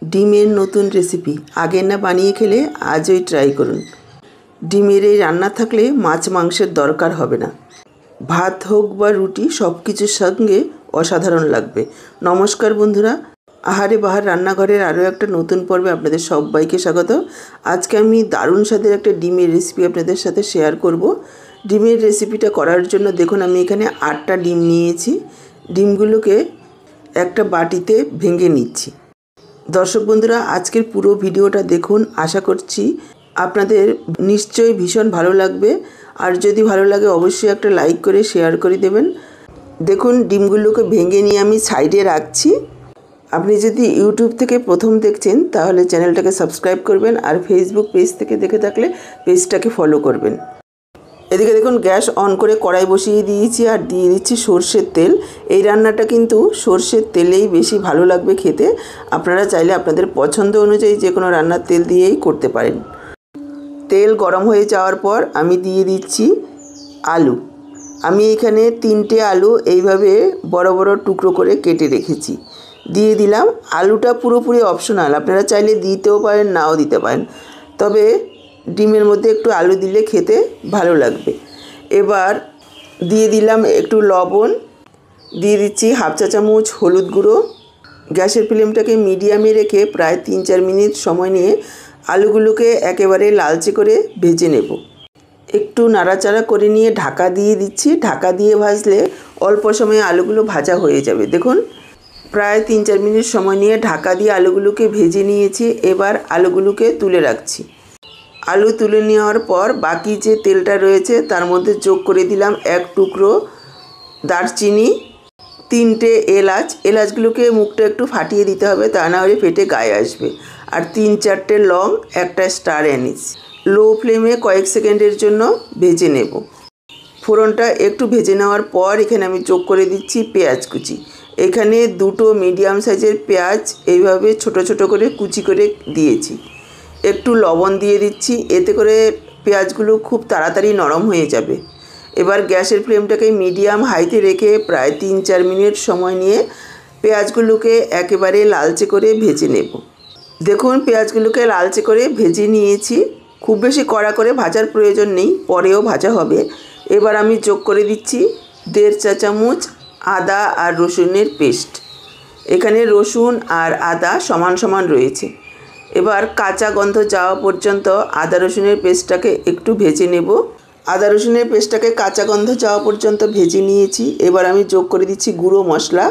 ডিমের নতুন রেসিপি আগে না বানিয়ে খেলে আজই ট্রাই করুন। ডিমের এই রান্না থাকলে মাছ মাংসের দরকার হবে না। ভাত হোক বা রুটি সব কিছুর সঙ্গে অসাধারণ লাগবে। নমস্কার বন্ধুরা, আহারে বাহার রান্নাঘরের আরও একটা নতুন পর্বে আপনাদের সবাইকে স্বাগত। আজকে আমি দারুণ স্বাদের একটা ডিমের রেসিপি আপনাদের সাথে শেয়ার করব। ডিমের রেসিপিটা করার জন্য দেখুন আমি এখানে 8টা ডিম নিয়েছি। ডিমগুলোকে একটা বাটিতে ভেঙে নিচ্ছি। দর্শক বন্ধুরা, আজকের পুরো ভিডিওটা দেখুন, আশা করছি আপনাদের নিশ্চয়ই ভীষণ ভালো লাগবে। আর যদি ভালো লাগে অবশ্যই একটা লাইক করে শেয়ার করে দেবেন। দেখুন ডিমগুলোকে ভেঙে নিয়ে আমি সাইডে রাখছি। আপনি যদি ইউটিউব থেকে প্রথম দেখছেন তাহলে চ্যানেলটাকে সাবস্ক্রাইব করবেন, আর ফেসবুক পেজ থেকে দেখে থাকলে পেজটাকে ফলো করবেন। এদিকে দেখুন গ্যাস অন করে কড়াই বসিয়ে দিয়েছি আর দিয়ে দিচ্ছি সর্ষের তেল। এই রান্নাটা কিন্তু সর্ষের তেলেই বেশি ভালো লাগবে খেতে। আপনারা চাইলে আপনাদের পছন্দ অনুযায়ী যে কোনো রান্নার তেল দিয়েই করতে পারেন। তেল গরম হয়ে যাওয়ার পর আমি দিয়ে দিচ্ছি আলু। আমি এখানে 3টে আলু এইভাবে বড় বড় টুকরো করে কেটে রেখেছি, দিয়ে দিলাম। আলুটা পুরোপুরি অপশনাল, আপনারা চাইলে দিতেও পারেন নাও দিতে পারেন, তবে ডিমের মধ্যে একটু আলু দিলে খেতে ভালো লাগবে। এবার দিয়ে দিলাম একটু লবণ, দিয়ে দিচ্ছি হাফ চা চামচ হলুদ গুঁড়ো। গ্যাসের ফ্লেমটাকে মিডিয়ামে রেখে প্রায় 3-4 মিনিট সময় নিয়ে আলুগুলোকে একেবারে লালচে করে ভেজে নেব। একটু নাড়াচাড়া করে নিয়ে ঢাকা দিয়ে দিচ্ছি। ঢাকা দিয়ে ভাজলে অল্প সময়ে আলুগুলো ভাজা হয়ে যাবে। দেখুন প্রায় 3-4 মিনিট সময় নিয়ে ঢাকা দিয়ে আলুগুলোকে ভেজে নিয়েছি। এবার আলুগুলোকে তুলে রাখছি। আলু তুলে নেওয়ার পর বাকি যে তেলটা রয়েছে তার মধ্যে যোগ করে দিলাম 1 টুকরো দারচিনি, 3টে এলাচ। এলাচগুলোকে মুখটা একটু ফাটিয়ে দিতে হবে, তা না হলে ফেটে গায়ে আসবে। আর 3-4টে লং, একটা স্টার অ্যানিস। লো ফ্লেমে কয়েক সেকেন্ডের জন্য ভেজে নেব। ফোড়নটা একটু ভেজে নেওয়ার পর এখানে আমি যোগ করে দিচ্ছি পেঁয়াজ কুচি। এখানে 2টো মিডিয়াম সাইজের পেঁয়াজ এইভাবে ছোট ছোট করে কুচি করে দিয়েছি। একটু লবণ দিয়ে দিচ্ছি, এতে করে পেঁয়াজগুলো খুব তাড়াতাড়ি নরম হয়ে যাবে। এবার গ্যাসের ফ্লেমটাকে মিডিয়াম হাইতে রেখে প্রায় 3-4 মিনিট সময় নিয়ে পেঁয়াজগুলোকে একেবারে লালচে করে ভেজে নেব। দেখুন পেঁয়াজগুলোকে লালচে করে ভেজে নিয়েছি। খুব বেশি কড়া করে ভাজার প্রয়োজন নেই, পরেও ভাজা হবে। এবার আমি যোগ করে দিচ্ছি 1.5 চা চামচ আদা আর রসুনের পেস্ট। এখানে রসুন আর আদা সমান সমান রয়েছে। এবার কাঁচা গন্ধ যাওয়া পর্যন্ত আদা রসুনের পেস্টটাকে একটু ভেজে নেব। আদা রসুনের পেস্টটাকে কাঁচা গন্ধ যাওয়া পর্যন্ত ভেজে নিয়েছি। এবার আমি যোগ করে দিচ্ছি গুঁড়ো মশলা।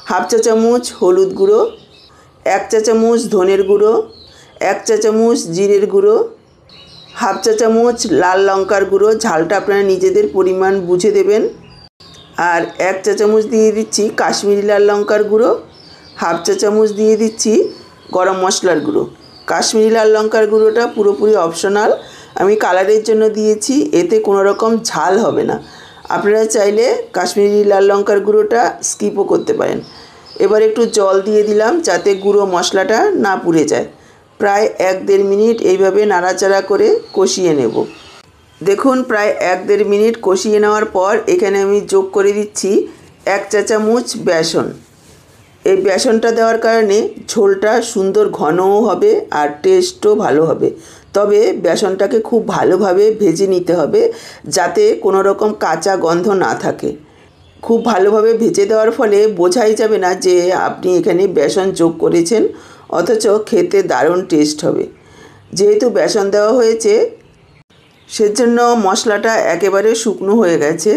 হাফ চা চামচ হলুদ গুঁড়ো, 1 চা চামচ ধনের গুঁড়ো, 1 চা চামচ জিরের গুঁড়ো, হাফ চা চামচ লাল লঙ্কার গুঁড়ো। ঝালটা আপনারা নিজেদের পরিমাণ বুঝে দেবেন। আর 1 চা চামচ দিয়ে দিচ্ছি কাশ্মীরি লাল লঙ্কার গুঁড়ো। হাফ চা চামচ দিয়ে দিচ্ছি গরম মশলার গুঁড়ো। কাশ্মীরি লাল লঙ্কার গুঁড়োটা পুরোপুরি অপশনাল, আমি কালারের জন্য দিয়েছি, এতে কোনো রকম ঝাল হবে না। আপনারা চাইলে কাশ্মীরি লাল লঙ্কার গুঁড়োটা স্কিপও করতে পারেন। এবার একটু জল দিয়ে দিলাম যাতে গুঁড়ো মশলাটা না পুড়ে যায়। প্রায় 1-1.5 মিনিট এইভাবে নাড়াচাড়া করে কষিয়ে নেব। দেখুন প্রায় 1-1.5 মিনিট কষিয়ে নেওয়ার পর এখানে আমি যোগ করে দিচ্ছি 1 চা চামচ বেসন। এই বেসনটা দেওয়ার কারণে ঝোলটা সুন্দর ঘনও হবে আর টেস্টও ভালো হবে। তবে বেসনটাকে খুব ভালোভাবে ভেজে নিতে হবে যাতে কোনো রকম কাঁচা গন্ধ না থাকে। খুব ভালোভাবে ভেজে দেওয়ার ফলে বোঝাই যাবে না যে আপনি এখানে বেসন যোগ করেছেন, অথচ খেতে দারুণ টেস্ট হবে। যেহেতু বেসন দেওয়া হয়েছে সেজন্য মশলাটা একেবারে শুকনো হয়ে গেছে,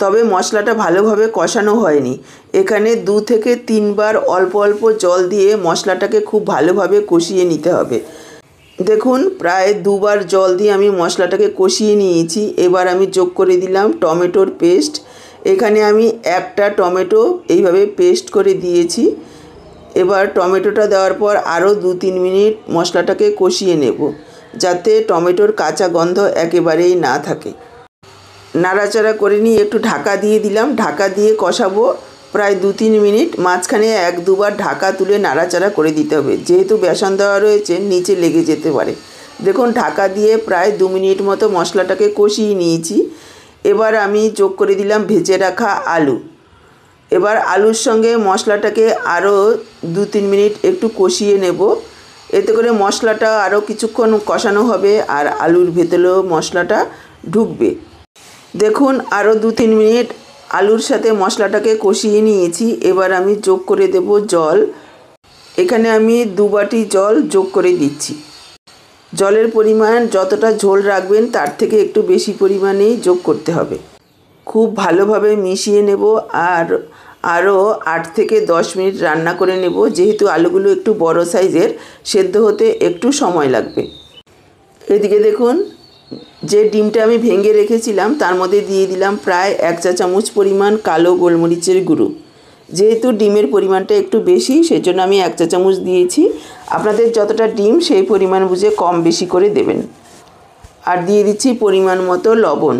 তবে মশলাটা ভালোভাবে কষানো হয়নি। এখানে 2 থেকে 3 বার অল্প অল্প জল দিয়ে মশলাটাকে খুব ভালোভাবে কষিয়ে নিতে হবে। দেখুন প্রায় 2 বার জল দিয়ে আমি মশলাটাকে কষিয়ে নিয়েছি। এবার আমি যোগ করে দিলাম টমেটোর পেস্ট। এখানে আমি 1টা টমেটো এইভাবে পেস্ট করে দিয়েছি। এবার টমেটোটা দেওয়ার পর আরও 2-3 মিনিট মশলাটাকে কষিয়ে নেব যাতে টমেটোর কাঁচা গন্ধ একেবারেই না থাকে। নাড়াচাড়া করে নিয়ে একটু ঢাকা দিয়ে দিলাম। ঢাকা দিয়ে কষাবো প্রায় 2-3 মিনিট। মাঝখানে 1-2 বার ঢাকা তুলে নাড়াচাড়া করে দিতে হবে, যেহেতু বেসন দেওয়া রয়েছে নিচে লেগে যেতে পারে। দেখুন ঢাকা দিয়ে প্রায় 2 মিনিট মতো মশলাটাকে কষিয়ে নিয়েছি। এবার আমি যোগ করে দিলাম ভেজে রাখা আলু। এবার আলুর সঙ্গে মশলাটাকে আরও 2-3 মিনিট একটু কষিয়ে নেব। এতে করে মশলাটা আরও কিছুক্ষণ কষানো হবে আর আলুর ভেতরেও মশলাটা ঢুকবে। দেখুন আরও 2-3 মিনিট আলুর সাথে মশলাটাকে কষিয়ে নিয়েছি। এবার আমি যোগ করে দেব জল। এখানে আমি 2 বাটি জল যোগ করে দিচ্ছি। জলের পরিমাণ যতটা ঝোল রাখবেন তার থেকে একটু বেশি পরিমাণেই যোগ করতে হবে। খুব ভালোভাবে মিশিয়ে নেব আর আরও 8 থেকে 10 মিনিট রান্না করে নেব। যেহেতু আলুগুলো একটু বড় সাইজের, সেদ্ধ হতে একটু সময় লাগবে। এদিকে দেখুন যে ডিমটা আমি ভেঙে রেখেছিলাম তার মধ্যে দিয়ে দিলাম প্রায় 1 চা চামচ পরিমাণ কালো গোলমরিচের গুঁড়ো। যেহেতু ডিমের পরিমাণটা একটু বেশি সেজন্য আমি 1 চা চামচ দিয়েছি। আপনাদের যতটা ডিম সেই পরিমাণ বুঝে কম বেশি করে দেবেন। আর দিয়ে দিচ্ছি পরিমাণ মতো লবণ।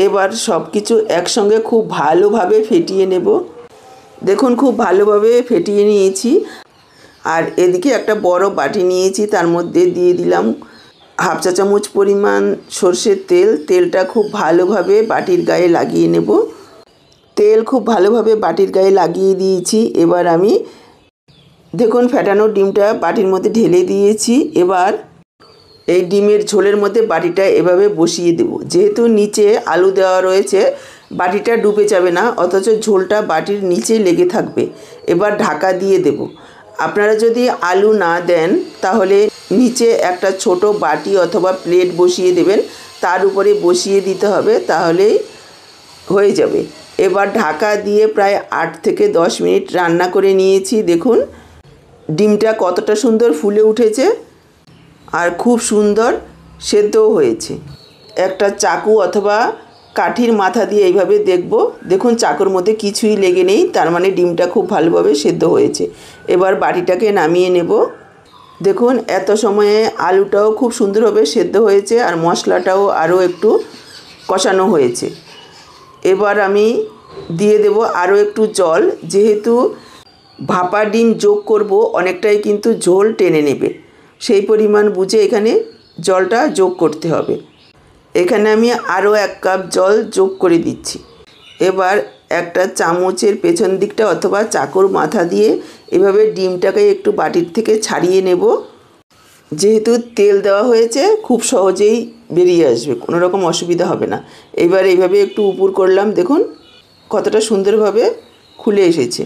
এবার সব কিছু একসঙ্গে খুব ভালোভাবে ফেটিয়ে নেব। দেখুন খুব ভালোভাবে ফেটিয়ে নিয়েছি। আর এদিকে একটা বড় বাটি নিয়েছি, তার মধ্যে দিয়ে দিলাম 1/2 চা চামচ পরিমাণ সরষের তেল। তেলটা খুব ভালোভাবে বাটির গায়ে লাগিয়ে নেব। তেল খুব ভালোভাবে বাটির গায়ে লাগিয়ে দিয়েছি। এবার আমি দেখুন ফেটানো ডিমটা বাটির মধ্যে ঢেলে দিয়েছি। এবার এই ডিমের ঝোলের মধ্যে বাটিটা এভাবে বসিয়ে দেব। যেহেতু নিচে আলু দেওয়া রয়েছে, বাটিটা ডুবে যাবে না, অথচ ঝোলটা বাটির নিচে লেগে থাকবে। এবার ঢাকা দিয়ে দেব। আপনারা যদি আলু না দেন তাহলে নিচে একটা ছোট বাটি অথবা প্লেট বসিয়ে দেবেন, তার উপরে বসিয়ে দিতে হবে, তাহলেই হয়ে যাবে। এবার ঢাকা দিয়ে প্রায় 8 থেকে 10 মিনিট রান্না করে নিয়েছি। দেখুন ডিমটা কতটা সুন্দর ফুলে উঠেছে আর খুব সুন্দর সেদ্ধও হয়েছে। একটা চাকু অথবা কাঠির মাথা দিয়ে এইভাবে দেখব। দেখুন চাকুর মধ্যে কিছুই লেগে নেই, তার মানে ডিমটা খুব ভালোভাবে সেদ্ধ হয়েছে। এবার বাটিটাকে নামিয়ে নেব। দেখুন এত সময়ে আলুটাও খুব সুন্দরভাবে সেদ্ধ হয়েছে আর মশলাটাও আরও একটু কষানো হয়েছে। এবার আমি দিয়ে দেব আরও একটু জল। যেহেতু ভাপা ডিম যোগ করব, অনেকটাই কিন্তু ঝোল টেনে নেবে, সেই পরিমাণ বুঝে এখানে জলটা যোগ করতে হবে। এখানে আমি আরও 1 কাপ জল যোগ করে দিচ্ছি। এবার একটা চামচের পেছন দিকটা অথবা চাকুর মাথা দিয়ে এভাবে ডিমটাকে একটু বাটির থেকে ছাড়িয়ে নেব। যেহেতু তেল দেওয়া হয়েছে খুব সহজেই বেরিয়ে আসবে, কোনো রকম অসুবিধা হবে না। এবার এইভাবে একটু উপর করলাম, দেখুন কতটা সুন্দরভাবে খুলে এসেছে।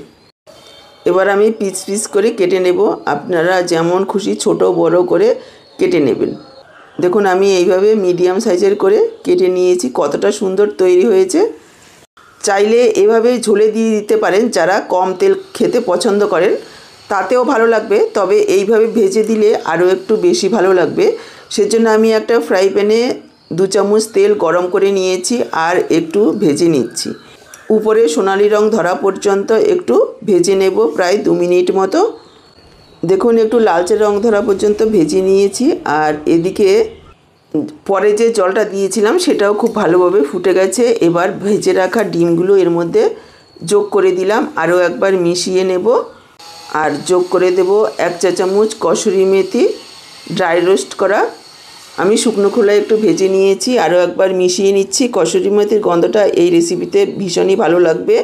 এবার আমি পিস পিস করে কেটে নেব। আপনারা যেমন খুশি ছোট বড় করে কেটে নেবেন। দেখুন আমি এইভাবে মিডিয়াম সাইজের করে কেটে নিয়েছি। কতটা সুন্দর তৈরি হয়েছে। চাইলে এভাবে ঝোলে দিয়ে দিতে পারেন, যারা কম তেল খেতে পছন্দ করেন তাতেও ভালো লাগবে, তবে এইভাবে ভেজে দিলে আরও একটু বেশি ভালো লাগবে। সেজন্য আমি একটা ফ্রাই প্যানে 2 চামচ তেল গরম করে নিয়েছি আর একটু ভেজে নিচ্ছি। উপরে সোনালি রং ধরা পর্যন্ত একটু ভেজে নেব, প্রায় 2 মিনিট মতো। দেখুন একটু লালচে রং ধরা পর্যন্ত ভেজে নিয়েছি। আর এদিকে পরে যে জলটা দিয়েছিলাম সেটাও খুব ভালোভাবে ফুটে গেছে। এবার ভেজে রাখা ডিমগুলো এর মধ্যে যোগ করে দিলাম, আরও একবার মিশিয়ে নেব। আর যোগ করে দেব 1 চা চামচ কসুরি মেথি ড্রাই রোস্ট করা। আমি শুকনো খোলায় একটু ভেজে নিয়েছি, আরও একবার মিশিয়ে নিচ্ছি। কসুরি মেথির গন্ধটা এই রেসিপিতে ভীষণই ভালো লাগবে।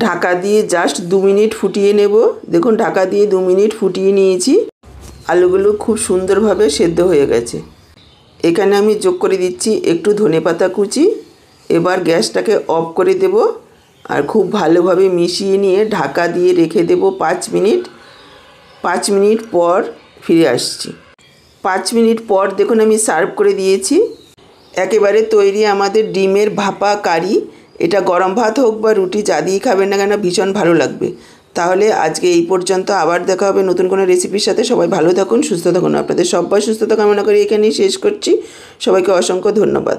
ঢাকা দিয়ে জাস্ট 2 মিনিট ফুটিয়ে নেব। দেখুন ঢাকা দিয়ে 2 মিনিট ফুটিয়ে নিয়েছি। আলুগুলো খুব সুন্দরভাবে সেদ্ধ হয়ে গেছে। এখানে আমি যোগ করে দিচ্ছি একটু ধনেপাতা কুচি। এবার গ্যাসটাকে অফ করে দেব আর খুব ভালোভাবে মিশিয়ে নিয়ে ঢাকা দিয়ে রেখে দেব 5 মিনিট। 5 মিনিট পর ফিরে আসছি। 5 মিনিট পর দেখুন আমি সার্ভ করে দিয়েছি। একেবারে তৈরি আমাদের ডিমের ভাপা কারি। এটা গরম ভাত হোক বা রুটি যা দিয়ে খাবেন না কেন ভীষণ ভালো লাগবে। তাহলে আজকে এই পর্যন্ত, আবার দেখা হবে নতুন কোনো রেসিপির সাথে। সবাই ভালো থাকুন, সুস্থ থাকুন। আপনাদের সবার সুস্থতা কামনা করে এখানেই শেষ করছি। সবাইকে অসংখ্য ধন্যবাদ।